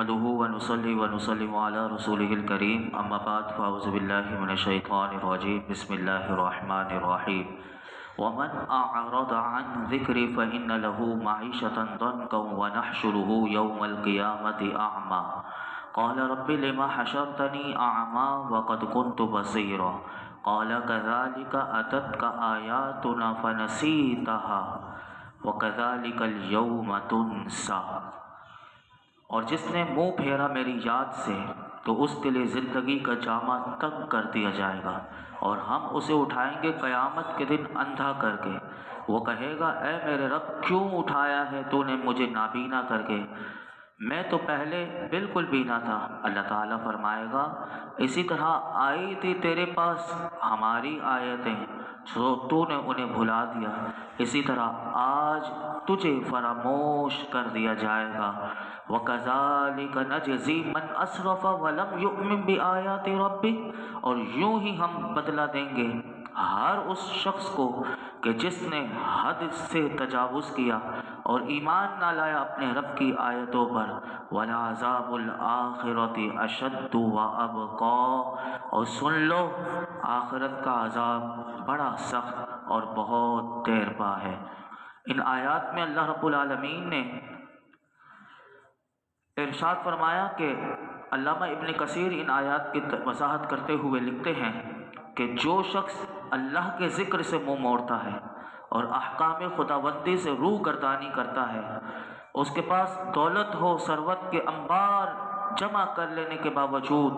نحمده ونصلي ونسلم على رسوله الكريم اما بعد فاعوذ بالله من الشيطان الرجيم بسم الله الرحمن الرحيم ومن اعرض عن ذكري فان له معيشة ضنكا ونحشره يوم القيامة اعمى قال رب لما حشرتني اعمى وقد كنت بصيرا قال كذلك اتتك آياتنا فنسيتها وَكَذَلِكَ الْيَوْمَ تُنْسَى۔ اور جس نے منہ پھیرا میری یاد سے تو اس کے لیے زندگی کا جامہ تنگ کر دیا جائے گا اور ہم اسے اٹھائیں گے قیامت کے دن اندھا کر کے۔ وہ کہے گا اے میرے رب کیوں اٹھایا ہے تو نے مجھے نابینا کر کے، میں تو پہلے بالکل بینا تھا۔ اللہ تعالیٰ فرمائے گا اسی طرح آئی تھی تیرے پاس ہماری آیتیں تو تو نے انہیں بھلا دیا، اسی طرح آج تجھے فراموش کر دیا جائے گا۔ وَكَذَلِكَ نَجْزِي مَنْ أَسْرَفَ وَلَمْ يُؤْمِنْ بِآيَاتِ رَبِّهِ، اور یوں ہی ہم بدلہ دیں گے ہر اس شخص کو کہ جس نے حد سے تجاوز کیا اور ایمان نہ لایا اپنے رب کی آیتوں پر۔ وَلَعَذَابُ الْآخِرَةِ أَشَدُّ وَأَبْقَىٰ، اور سن لو آخرت کا عذاب بڑا سخت اور بہت دیر پا ہے۔ ان آیات میں اللہ رب العالمین نے ارشاد فرمایا کہ علامہ ابن کثیر ان آیات کی وضاحت کرتے ہوئے لکھتے ہیں کہ جو شخص اللہ کے ذکر سے منہ موڑتا ہے اور احکام خداوندی سے روح گردانی کرتا ہے، اس کے پاس دولت ہو، ثروت کے انبار جمع کر لینے کے باوجود،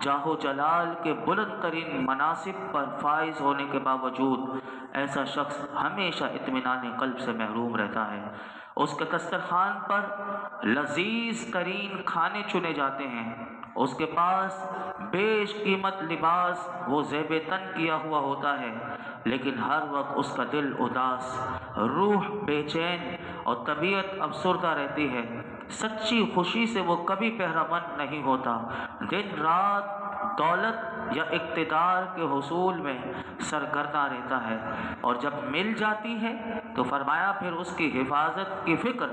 جاہ و جلال کے بلند ترین مناصب پر فائز ہونے کے باوجود، ایسا شخص ہمیشہ اطمینان قلب سے محروم رہتا ہے۔ اس کے دسترخوان پر لذیذ ترین کھانے چنے جاتے ہیں، اس کے پاس بیش قیمت لباس وہ زیب تن کیا ہوا ہوتا ہے، لیکن ہر وقت اس کا دل اداس، روح بے چین اور طبیعت افسردہ رہتی ہے۔ سچی خوشی سے وہ کبھی بہرامند نہیں ہوتا، دن رات دولت یا اقتدار کے حصول میں سرگرداں رہتا ہے، اور جب مل جاتی ہے تو فرمایا پھر اس کی حفاظت کی فکر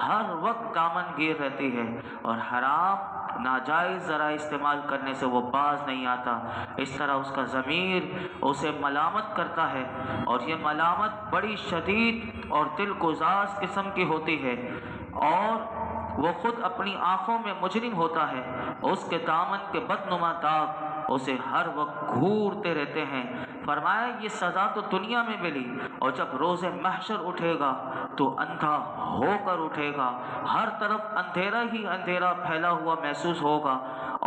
ہر وقت دامن گیر رہتی ہے، اور حرام ناجائز ذرائع استعمال کرنے سے وہ باز نہیں آتا۔ اس طرح اس کا ضمیر اسے ملامت کرتا ہے، اور یہ ملامت بڑی شدید اور دل گزاز قسم کی ہوتی ہے، اور وہ خود اپنی آنکھوں میں مجرم ہوتا ہے۔ اس کے دامن کے بدنما داغ اسے ہر وقت گھورتے رہتے ہیں۔ فرمایا یہ سزا تو دنیا میں ملی، اور جب روز محشر اٹھے گا تو اندھا ہو کر اٹھے گا، ہر طرف اندھیرا ہی اندھیرا پھیلا ہوا محسوس ہوگا۔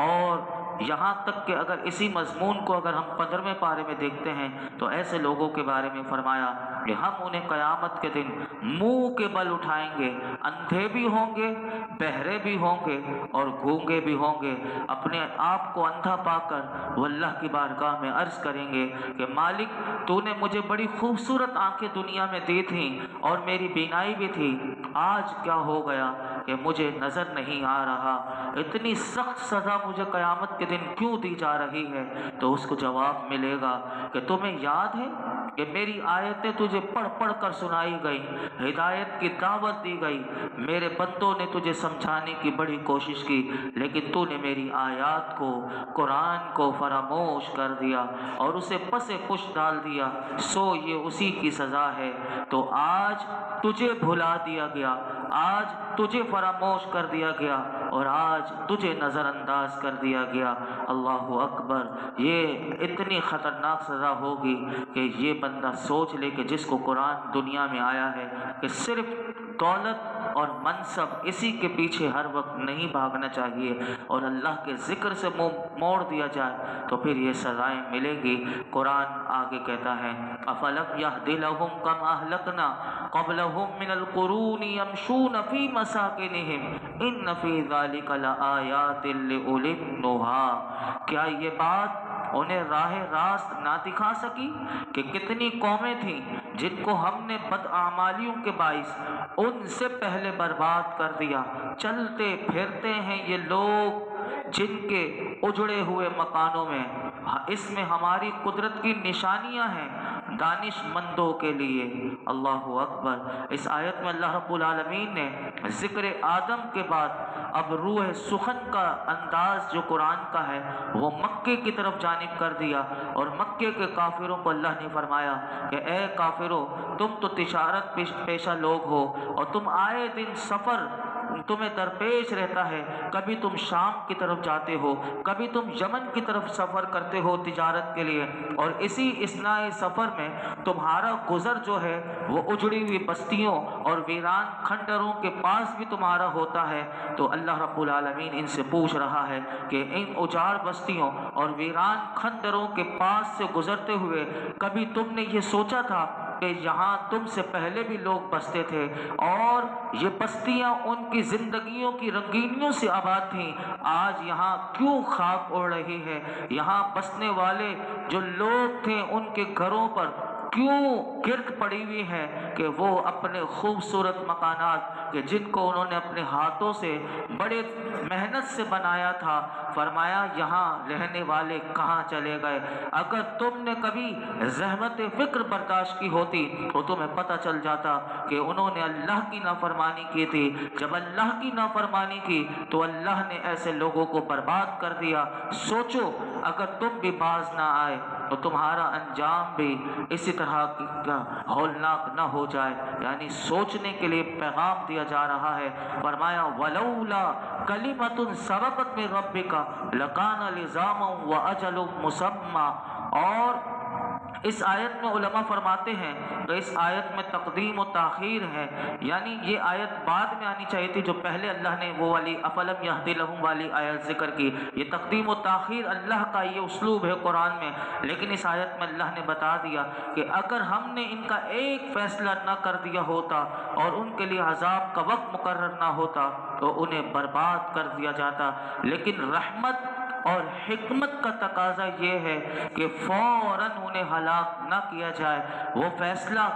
اور یہاں تک کہ اگر اسی مضمون کو اگر ہم 15ویں پارے میں دیکھتے ہیں تو ایسے لوگوں کے بارے میں فرمایا کہ ہم انہیں قیامت کے دن منہ کے بل اٹھائیں گے، اندھے بھی ہوں گے، بہرے بھی ہوں گے اور گونگے بھی ہوں گے۔ اپنے آپ کو اندھا پا کر وہ اللہ کی بارگاہ میں عرض کریں گے کہ مالک تو نے مجھے بڑی خوبصورت آنکھیں دنیا میں دی تھیں اور میری بینائی بھی تھی، آج کیا ہو گیا کہ مجھے نظر نہیں آ رہا، اتنی سخت سزا مجھے قیامت کے دن کیوں دی جا رہی ہے؟ تو اس کو جواب ملے گا کہ تمہیں یاد ہے کہ میری آیتیں تجھے پڑھ پڑھ کر سنائی گئی، ہدایت کی دعوت دی گئی، میرے بندوں نے تجھے سمجھانے کی بڑی کوشش کی، لیکن تو نے میری آیات کو، قرآن کو فراموش کر دیا اور اسے پس پش ڈال دیا، سو یہ اسی کی سزا ہے۔ تو آج تجھے بھلا دیا گیا، آج تجھے فراموش کر دیا گیا، اور آج تجھے نظر انداز کر دیا گیا۔ اللہ اکبر، یہ اتنی خطرناک سزا ہوگی کہ یہ بندہ سوچ لے کہ جس کو قرآن دنیا میں آیا ہے کہ صرف دولت اور منصب اسی کے پیچھے ہر وقت نہیں بھاگنا چاہیے، اور اللہ کے ذکر سے منہ موڑ دیا جائے تو پھر یہ سزائیں ملیں گی۔ قرآن آگے کہتا ہے أَفَلَمْ يَهْدِ لَهُمْ كَمْ أَهْلَكْنَا قَبْلَهُمْ مِنَ الْقُرُونِ يَمْشُونَ فِي مَسَاكِنِهِمْ إِنَّ فِي ذَلِكَ لَآيَاتٍ لِأُولِي النُّهَىٰ، کیا یہ بات انہیں راہ راست نہ دکھا سکی کہ کتنی قومیں تھیں جن کو ہم نے بدعمالیوں کے باعث ان سے پہلے برباد کر دیا، چلتے پھرتے ہیں یہ لوگ جن کے اجڑے ہوئے مکانوں میں، اس میں ہماری قدرت کی نشانیاں ہیں، دانش مندوں کے لیے۔ اللہ اکبر۔ اس آیت میں اللہ رب العالمین نے ذکر آدم کے بعد اب روح سخن کا انداز جو قرآن کا ہے وہ مکے کی طرف جانب کر دیا، اور مکے کے کافروں کو اللہ نے فرمایا کہ اے کافروں، تم تو تجارت پیشہ لوگ ہو اور تم آئے دن سفر تمہیں درپیش رہتا ہے، کبھی تم شام کی طرف جاتے ہو، کبھی تم یمن کی طرف سفر کرتے ہو تجارت کے لیے، اور اسی اثناء سفر میں تمہارا گزر جو ہے وہ اجڑی ہوئی بستیوں اور ویران کھنڈروں کے پاس بھی تمہارا ہوتا ہے۔ تو اللہ رب العالمین ان سے پوچھ رہا ہے کہ ان اجاڑ بستیوں اور ویران کھنڈروں کے پاس سے گزرتے ہوئے کبھی تم نے یہ سوچا تھا کہ یہاں تم سے پہلے بھی لوگ بستے تھے اور یہ بستیاں ان کی زندگیوں کی رنگینیوں سے آباد تھیں، آج یہاں کیوں خاک اڑ رہی ہے؟ یہاں بسنے والے جو لوگ تھے ان کے گھروں پر کیوں گرد پڑی ہوئی ہے کہ وہ اپنے خوبصورت مکانات کہ جن کو انہوں نے اپنے ہاتھوں سے بڑے محنت سے بنایا تھا، فرمایا یہاں رہنے والے کہاں چلے گئے؟ اگر تم نے کبھی زحمت فکر برداشت کی ہوتی تو تمہیں پتہ چل جاتا کہ انہوں نے اللہ کی نافرمانی کی تھی۔ جب اللہ کی نافرمانی کی تو اللہ نے ایسے لوگوں کو برباد کر دیا۔ سوچو اگر تم بھی باز نہ آئے تو تمہارا انجام بھی اسی طرح کا ہولناک نہ ہو جائے۔ یعنی سوچنے کے لیے پیغام دیا جا رہا ہے۔ فرمایا ولولا کلمۃ سبقت من ربک لکان لزاما واجل مسمى۔ اور اس آیت میں علماء فرماتے ہیں کہ اس آیت میں تقدیم و تاخیر ہے، یعنی یہ آیت بعد میں آنی چاہیے تھی جو پہلے اللہ نے وہ والی افلم یہد لہم والی آیت ذکر کی۔ یہ تقدیم و تاخیر اللہ کا یہ اسلوب ہے قرآن میں، لیکن اس آیت میں اللہ نے بتا دیا کہ اگر ہم نے ان کا ایک فیصلہ نہ کر دیا ہوتا اور ان کے لیے عذاب کا وقت مقرر نہ ہوتا تو انہیں برباد کر دیا جاتا۔ لیکن رحمت اور حکمت کا تقاضا یہ ہے کہ فوراً انہیں ہلاک نہ کیا جائے۔ وہ فیصلہ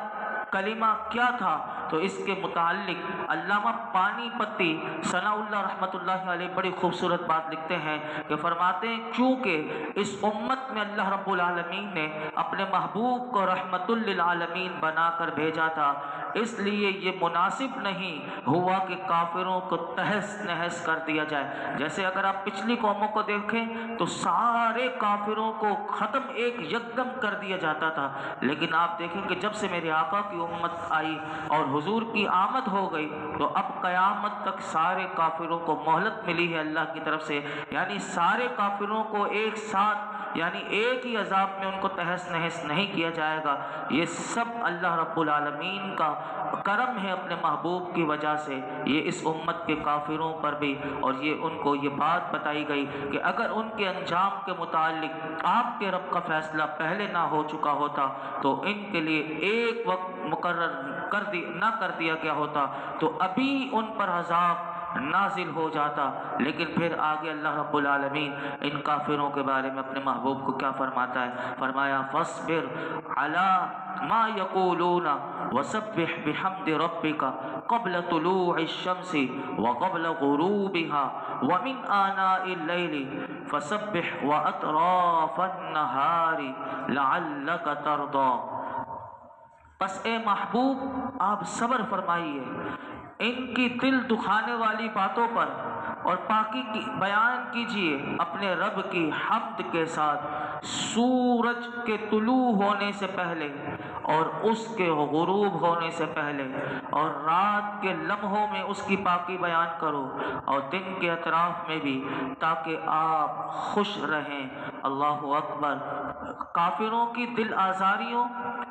کلمہ کیا تھا؟ تو اس کے متعلق علامہ پانی پتی ثناء اللہ رحمۃ اللہ علیہ بڑی خوبصورت بات لکھتے ہیں کہ فرماتے ہیں چونکہ اس امت میں اللہ رب العالمین نے اپنے محبوب کو رحمت للعالمین بنا کر بھیجا تھا، اس لیے یہ مناسب نہیں ہوا کہ کافروں کو تہس نہس کر دیا جائے۔ جیسے اگر آپ پچھلی قوموں کو دیکھیں تو سارے کافروں کو ختم ایک یکدم کر دیا جاتا تھا، لیکن آپ دیکھیں کہ جب سے میرے آقا کی امت آئی اور حضور کی آمد ہو گئی تو اب قیامت تک سارے کافروں کو مہلت ملی ہے اللہ کی طرف سے، یعنی سارے کافروں کو ایک ساتھ یعنی ایک ہی عذاب میں ان کو تہس نہس نہیں کیا جائے گا۔ یہ سب اللہ رب العالمین کا کرم ہے اپنے محبوب کی وجہ سے، یہ اس امت کے کافروں پر بھی، اور یہ ان کو یہ بات بتائی گئی کہ اگر ان کے انجام کے متعلق آپ کے رب کا فیصلہ پہلے نہ ہو چکا ہوتا تو ان کے لیے ایک وقت مقرر نہ کر دیا گیا ہوتا تو ابھی ان پر عذاب نازل ہو جاتا۔ لیکن پھر آگے اللہ رب العالمین ان کافروں کے بارے میں اپنے محبوب کو کیا فرماتا ہے؟ فرمایا فاصبر علی ما یقولون وسبح بحمد ربک قبل طلوع الشمس وقبل غروبها ومن آناء اللیل فسبح واطراف النہار لعلک ترضی۔ پس اے محبوب آپ صبر فرمائیے ان کی دل دکھانے والی باتوں پر اور پاکی کی بیان کیجئے اپنے رب کی حمد کے ساتھ سورج کے طلوع ہونے سے پہلے اور اس کے غروب ہونے سے پہلے، اور رات کے لمحوں میں اس کی پاکی بیان کرو اور دن کے اطراف میں بھی، تاکہ آپ خوش رہیں۔ اللہ اکبر۔ کافروں کی دل آزاریوں،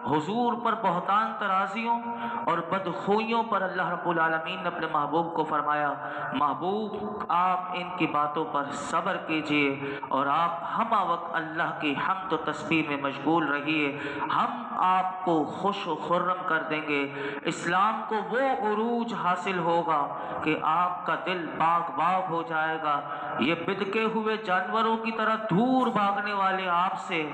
حضور پر بہتان ترازیوں اور بدخوئیوں پر اللہ رب العالمین نے اپنے محبوب کو فرمایا محبوب آپ ان کی باتوں پر صبر کیجئے اور آپ ہمہ وقت اللہ کی حمد و تسبیح میں مشغول رہیے، ہم آپ کو خوش و خرم کر دیں گے۔ اسلام کو وہ عروج حاصل ہوگا کہ آپ کا دل باغ باغ ہو جائے گا۔ یہ بدکے ہوئے جانوروں کی طرح دور بھاگنے والے آپ سے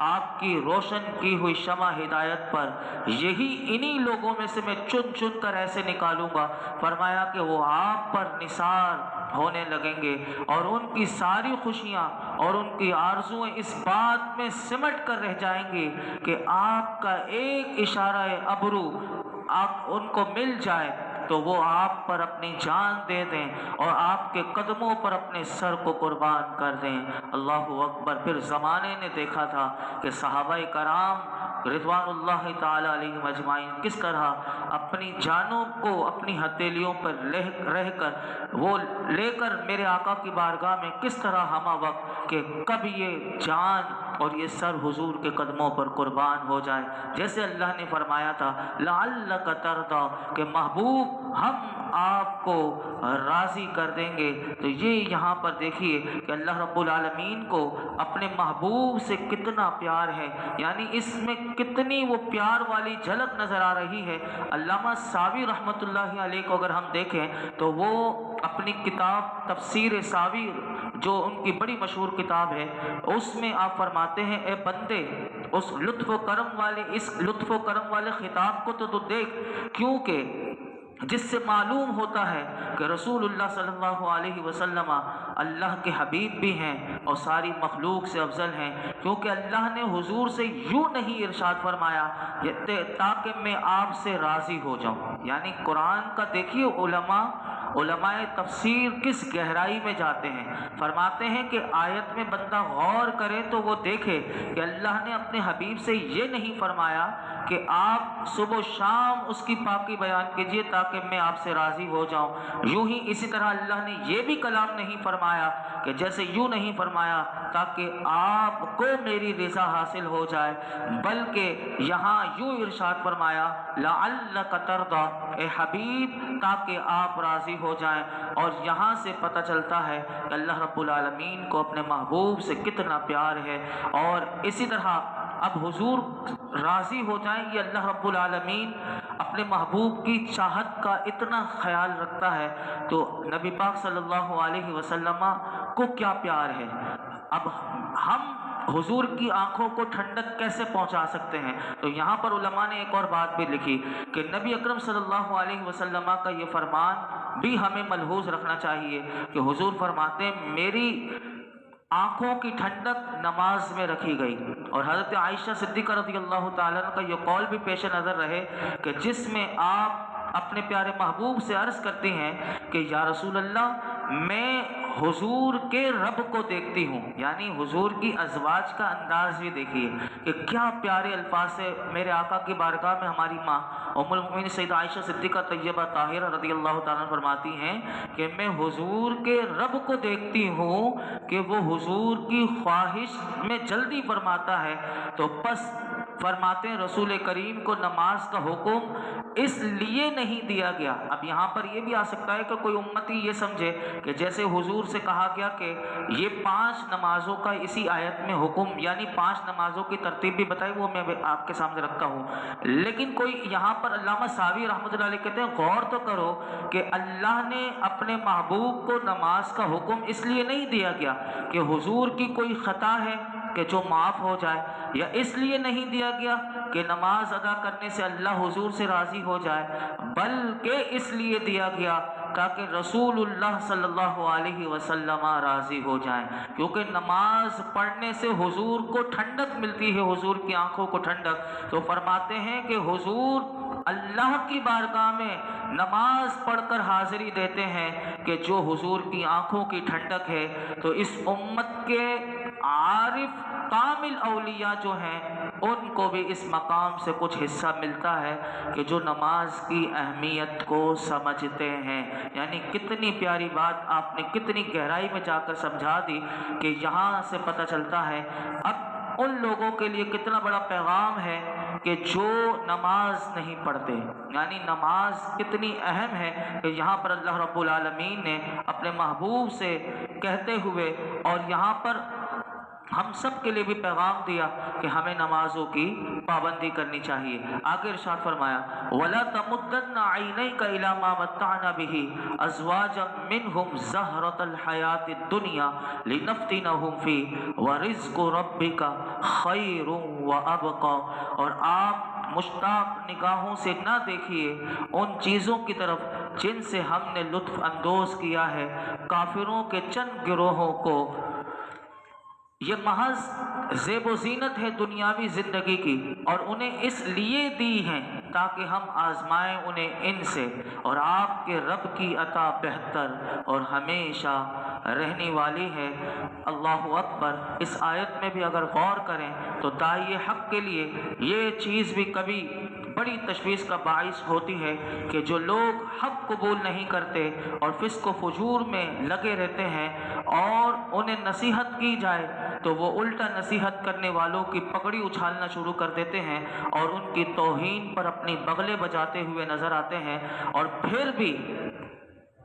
آپ کی روشن کی ہوئی شمع ہدایت پر انہی لوگوں میں سے میں چن چن کر ایسے نکالوں گا۔ فرمایا کہ وہ آپ پر نثار ہونے لگیں گے اور ان کی ساری خوشیاں اور ان کی آرزویں اس بات میں سمٹ کر رہ جائیں گی کہ آپ کا ایک اشارہ ابرو آپ ان کو مل جائے تو وہ آپ پر اپنی جان دے دیں اور آپ کے قدموں پر اپنے سر کو قربان کر دیں۔ اللہ اکبر۔ پھر زمانے نے دیکھا تھا کہ صحابہ کرام رضوان اللہ تعالی علیہم اجمعین کس طرح اپنی جانوں کو اپنی ہتھیلیوں پر رہ کر وہ لے کر میرے آقا کی بارگاہ میں کس طرح ہمہ وقت کہ کب یہ جان اور یہ سر حضور کے قدموں پر قربان ہو جائے، جیسے اللہ نے فرمایا تھا لعلک ترضی کہ محبوب ہم آپ کو راضی کر دیں گے۔ تو یہ یہاں پر دیکھیے کہ اللہ رب العالمین کو اپنے محبوب سے کتنا پیار ہے، یعنی اس میں کتنی وہ پیار والی جھلک نظر آ رہی ہے۔ علامہ ساوی رحمۃ اللہ علیہ کو اگر ہم دیکھیں تو وہ اپنی کتاب تفسیر ساوی جو ان کی بڑی مشہور کتاب ہے اس میں آپ فرماتے ہیں اے بندے اس لطف و کرم والے خطاب کو تو دیکھ، کیونکہ جس سے معلوم ہوتا ہے کہ رسول اللہ صلی اللہ علیہ وسلم اللہ کے حبیب بھی ہیں اور ساری مخلوق سے افضل ہیں، کیونکہ اللہ نے حضور سے یوں نہیں ارشاد فرمایا تاکہ میں آپ سے راضی ہو جاؤں۔ یعنی قرآن کا دیکھیے علماء تفسیر کس گہرائی میں جاتے ہیں، فرماتے ہیں کہ آیت میں بندہ غور کرے تو وہ دیکھے کہ اللہ نے اپنے حبیب سے یہ نہیں فرمایا کہ آپ صبح و شام اس کی پاکی بیان کیجئے تاکہ میں آپ سے راضی ہو جاؤں، یوں ہی اسی طرح اللہ نے یہ بھی کلام نہیں فرمایا کہ جیسے یوں نہیں فرمایا تاکہ آپ کو میری رضا حاصل ہو جائے، بلکہ یہاں یوں ارشاد فرمایا لعلک ترضی اے حبیب تاکہ آپ راضی ہو جائیں۔ اور یہاں سے پتہ چلتا ہے کہ اللہ رب العالمین کو اپنے محبوب سے کتنا پیار ہے، اور اسی طرح اب حضور راضی ہو جائیں یہ اللہ رب العالمین اپنے محبوب کی چاہت کا اتنا خیال رکھتا ہے، تو نبی پاک صلی اللہ علیہ وسلم کو کیا پیار ہے۔ اب ہم حضور کی آنکھوں کو ٹھنڈک کیسے پہنچا سکتے ہیں؟ تو یہاں پر علماء نے ایک اور بات بھی لکھی کہ نبی اکرم صلی اللہ علیہ وسلم کا یہ فرمان بھی ہمیں ملحوظ رکھنا چاہیے کہ حضور فرماتے ہیں میری آنکھوں کی ٹھنڈک نماز میں رکھی گئی، اور حضرت عائشہ صدیقہ رضی اللہ تعالیٰ عنہ کا یہ قول بھی پیش نظر رہے کہ جس میں آپ اپنے پیارے محبوب سے عرض کرتے ہیں کہ یا رسول اللہ میں حضور کے رب کو دیکھتی ہوں، یعنی حضور کی ازواج کا انداز بھی دیکھیے کہ کیا پیارے الفاظ سے میرے آقا کی بارگاہ میں ہماری ماں ام المؤمنین سیدہ عائشہ صدیقہ طیبہ طاہرہ رضی اللہ تعالیٰ فرماتی ہیں کہ میں حضور کے رب کو دیکھتی ہوں کہ وہ حضور کی خواہش میں جلدی فرماتا ہے، تو پس فرماتے ہیں رسول کریم کو نماز کا حکم اس لیے نہیں دیا گیا۔ اب یہاں پر یہ بھی آ سکتا ہے کہ کوئی امتی یہ سمجھے کہ جیسے حضور سے کہا گیا کہ یہ 5 نمازوں کا اسی آیت میں حکم، یعنی 5 نمازوں کی ترتیب بھی بتائی، وہ میں آپ کے سامنے رکھتا ہوں، لیکن کوئی یہاں پر علامہ ساوی رحمۃ اللہ علیہ کہتے ہیں غور تو کرو کہ اللہ نے اپنے محبوب کو نماز کا حکم اس لیے نہیں دیا گیا کہ حضور کی کوئی خطا ہے کہ جو معاف ہو جائے، یا اس لیے نہیں دیا گیا کہ نماز ادا کرنے سے اللہ حضور سے راضی ہو جائے، بلکہ اس لیے دیا گیا تاکہ رسول اللہ صلی اللہ علیہ وسلم راضی ہو جائیں، کیونکہ نماز پڑھنے سے حضور کو ٹھنڈک ملتی ہے، حضور کی آنکھوں کو ٹھنڈک۔ تو فرماتے ہیں کہ حضور اللہ کی بارگاہ میں نماز پڑھ کر حاضری دیتے ہیں کہ جو حضور کی آنکھوں کی ٹھنڈک ہے، تو اس امت کے عارف کامل اولیاء جو ہیں ان کو بھی اس مقام سے کچھ حصہ ملتا ہے کہ جو نماز کی اہمیت کو سمجھتے ہیں۔ یعنی کتنی پیاری بات آپ نے کتنی گہرائی میں جا کر سمجھا دی کہ یہاں سے پتہ چلتا ہے اب ان لوگوں کے لیے کتنا بڑا پیغام ہے کہ جو نماز نہیں پڑھتے، یعنی نماز کتنی اہم ہے کہ یہاں پر اللہ رب العالمین نے اپنے محبوب سے کہتے ہوئے اور یہاں پر ہم سب کے لیے بھی پیغام دیا کہ ہمیں نمازوں کی پابندی کرنی چاہیے۔ آگے ارشاد فرمایا وَلَا تَمُدَّنَّ عَيْنَيْكَ إِلَىٰ مَا مَتَّعْنَا بِهِ أَزْوَاجًا مِّنْهُمْ زَهْرَةَ الْحَيَاةِ الدُّنْيَا لِنَفْتِنَهُمْ فِيهِ وَرِزْقُ رَبِّكَ خَيْرٌ وَأَبْقَىٰ، اور آپ مشتاق نگاہوں سے نہ دیکھیے ان چیزوں کی طرف جن سے ہم نے لطف اندوز کیا ہے کافروں کے چند گروہوں کو، یہ محض زیب و زینت ہے دنیاوی زندگی کی، اور انہیں اس لیے دی ہیں تاکہ ہم آزمائیں انہیں ان سے، اور آپ کے رب کی عطا بہتر اور ہمیشہ رہنے والی ہے۔ اللہ اکبر۔ اس آیت میں بھی اگر غور کریں تو داعی حق کے لیے یہ چیز بھی کبھی بڑی تشویش کا باعث ہوتی ہے کہ جو لوگ حق قبول نہیں کرتے اور فسق و فجور میں لگے رہتے ہیں اور انہیں نصیحت کی جائے تو وہ الٹا نصیحت کرنے والوں کی پگڑی اچھالنا شروع کر دیتے ہیں اور ان کی توہین پر اپنی بغلیں بجاتے ہوئے نظر آتے ہیں۔ اور پھر بھی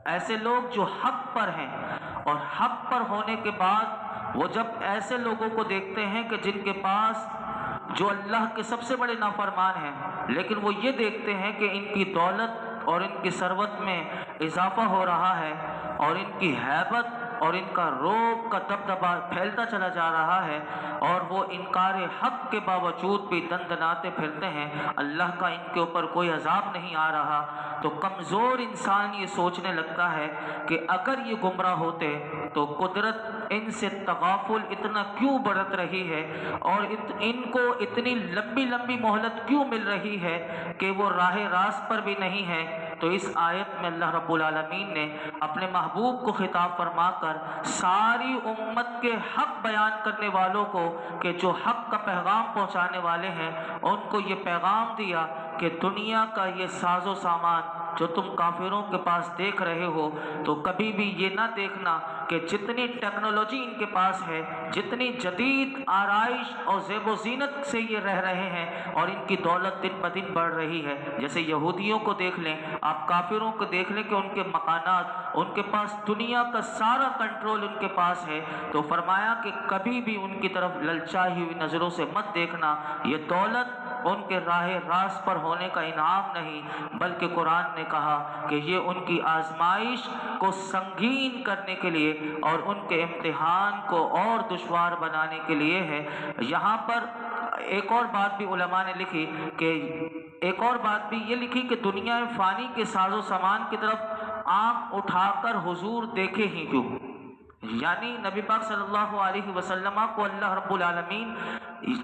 ایسے لوگ جو حق پر ہیں اور حق پر ہونے کے بعد وہ جب ایسے لوگوں کو دیکھتے ہیں کہ جن کے پاس جو اللہ کے سب سے بڑے نافرمان ہیں، لیکن وہ یہ دیکھتے ہیں کہ ان کی دولت اور ان کی ثروت میں اضافہ ہو رہا ہے اور ان کی ہیبت اور ان کا رعب کا دبدبا پھیلتا چلا جا رہا ہے، اور وہ انکار حق کے باوجود بھی دندناتے پھرتے ہیں، اللہ کا ان کے اوپر کوئی عذاب نہیں آ رہا، تو کمزور انسان یہ سوچنے لگتا ہے کہ اگر یہ گمراہ ہوتے تو قدرت ان سے تغافل اتنا کیوں برت رہی ہے اور ان کو اتنی لمبی لمبی مہلت کیوں مل رہی ہے کہ وہ راہ راست پر بھی نہیں ہے۔ تو اس آیت میں اللہ رب العالمین نے اپنے محبوب کو خطاب فرما کر ساری امت کے حق بیان کرنے والوں کو کہ جو حق کا پیغام پہنچانے والے ہیں ان کو یہ پیغام دیا کہ دنیا کا یہ ساز و سامان جو تم کافروں کے پاس دیکھ رہے ہو تو کبھی بھی یہ نہ دیکھنا کہ جتنی ٹیکنالوجی ان کے پاس ہے، جتنی جدید آرائش اور زیب و زینت سے یہ رہ رہے ہیں اور ان کی دولت دن بدن بڑھ رہی ہے، جیسے یہودیوں کو دیکھ لیں، آپ کافروں کو دیکھ لیں کہ ان کے مکانات، ان کے پاس دنیا کا سارا کنٹرول ان کے پاس ہے، تو فرمایا کہ کبھی بھی ان کی طرف للچائی ہوئی نظروں سے مت دیکھنا، یہ دولت ان کے راہ راست پر ہونے کا انعام نہیں بلکہ قرآن نے کہا کہ یہ ان کی آزمائش کو سنگین کرنے کے لیے اور ان کے امتحان کو اور دشوار بنانے کے لیے ہے۔ یہاں پر ایک اور بات بھی علماء نے لکھی کہ یہ لکھی کہ دنیا فانی کے ساز و سامان کی طرف آنکھ اٹھا کر حضور دیکھے ہی کیوں، یعنی نبی پاک صلی اللہ علیہ وسلم کو اللہ رب العالمین،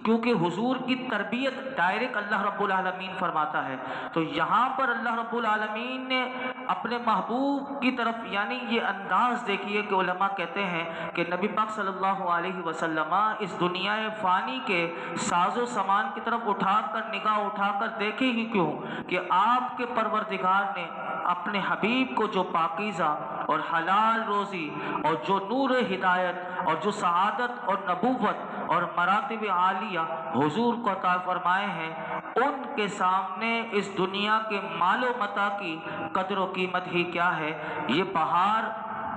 کیونکہ حضور کی تربیت ڈائریکٹ اللہ رب العالمین فرماتا ہے، تو یہاں پر اللہ رب العالمین نے اپنے محبوب کی طرف، یعنی یہ انداز دیکھیے کہ علماء کہتے ہیں کہ نبی پاک صلی اللہ علیہ وسلم اس دنیا فانی کے ساز و سامان کی طرف نگاہ اٹھا کر دیکھے ہی کیوں کہ آپ کے پروردگار نے اپنے حبیب کو جو پاکیزہ اور حلال روزی اور جو نور ہدایت اور جو سعادت اور نبوت اور مراتب عالیہ حضور کو عطا فرمائے ہیں، ان کے سامنے اس دنیا کے مال و متاع کی قدر و قیمت ہی کیا ہے۔ یہ بہار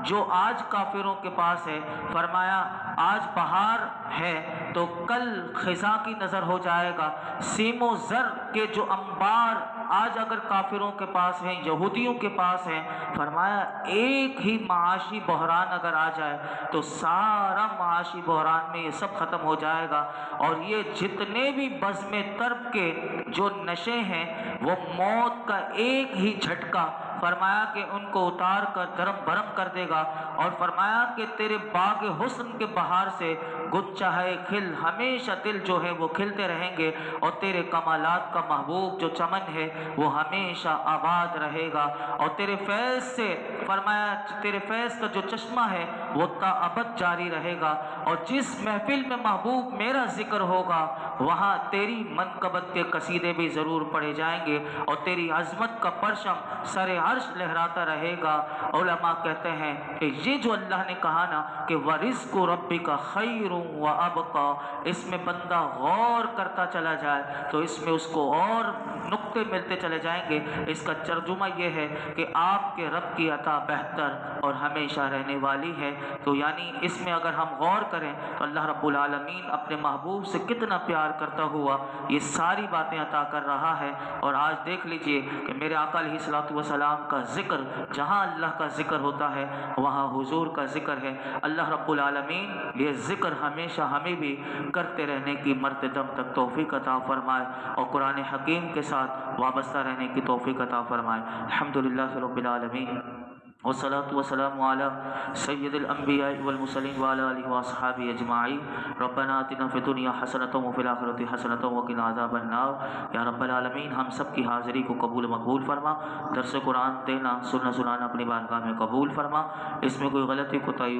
جو آج کافروں کے پاس ہے، فرمایا آج بہار ہے تو کل خزاں کی نظر ہو جائے گا، سیم و زر کے جو انبار آج اگر کافروں کے پاس ہیں، یہودیوں کے پاس ہیں، فرمایا ایک ہی معاشی بحران اگر آ جائے تو سارا معاشی بحران میں یہ سب ختم ہو جائے گا، اور یہ جتنے بھی بزم طرب کے جو نشے ہیں وہ موت کا ایک ہی جھٹکا فرمایا کہ ان کو اتار کر درم برم کر دے گا، اور فرمایا کہ تیرے باغ حسن کے بہار سے گل چاہے کھل، ہمیشہ دل جو ہے وہ کھلتے رہیں گے، اور تیرے کمالات کا محبوب جو چمن ہے وہ ہمیشہ آباد رہے گا، اور تیرے فیض سے فرمایا تیرے فیض کا جو چشمہ ہے وہ تا ابد جاری رہے گا، اور جس محفل میں محبوب میرا ذکر ہوگا وہاں تیری منقبت کے قصیدے بھی ضرور پڑھے جائیں گے، اور تیری عظمت کا پرچم سر عرش لہراتا رہے گا۔ علماء کہتے ہیں کہ یہ جو اللہ نے کہا نا کہ وَرِزْقُ رَبِّكَ خَيْرٌ وَأَبْقَى، اس میں بندہ غور کرتا چلا جائے تو اس میں اس کو اور نقطے ملتے چلے جائیں گے۔ اس کا ترجمہ یہ ہے کہ آپ کے رب کی عطا بہتر اور ہمیشہ رہنے والی ہے، تو یعنی اس میں اگر ہم غور کریں تو اللہ رب العالمین اپنے محبوب سے کتنا پیار کرتا ہوا یہ ساری باتیں عطا کر رہا ہے۔ اور آج دیکھ لیجئے کہ میرے آقا علیہ الصلوۃ والسلام الکلام کا ذکر، جہاں اللہ کا ذکر ہوتا ہے وہاں حضور کا ذکر ہے۔ اللہ رب العالمین یہ ذکر ہمیشہ ہمیں بھی کرتے رہنے کی مرتے دم تک توفیق عطا فرمائے اور قرآن حکیم کے ساتھ وابستہ رہنے کی توفیق عطا فرمائے۔ الحمدللہ رب العالمین والصلاة والسلام على سید الانبیاء والمرسلین وعلى آلہ واصحابہ اجمعین۔ ربنا آتنا فی الدنیا حسنۃ وفی الآخرۃ حسنۃ وقنا عذاب النار۔ یا رب العالمین ہم سب کی حاضری کو قبول مقبول فرما، درس قرآن دینا سننا سنانا اپنی بارگاہ میں قبول فرما، اس میں کوئی غلطی کوتاہی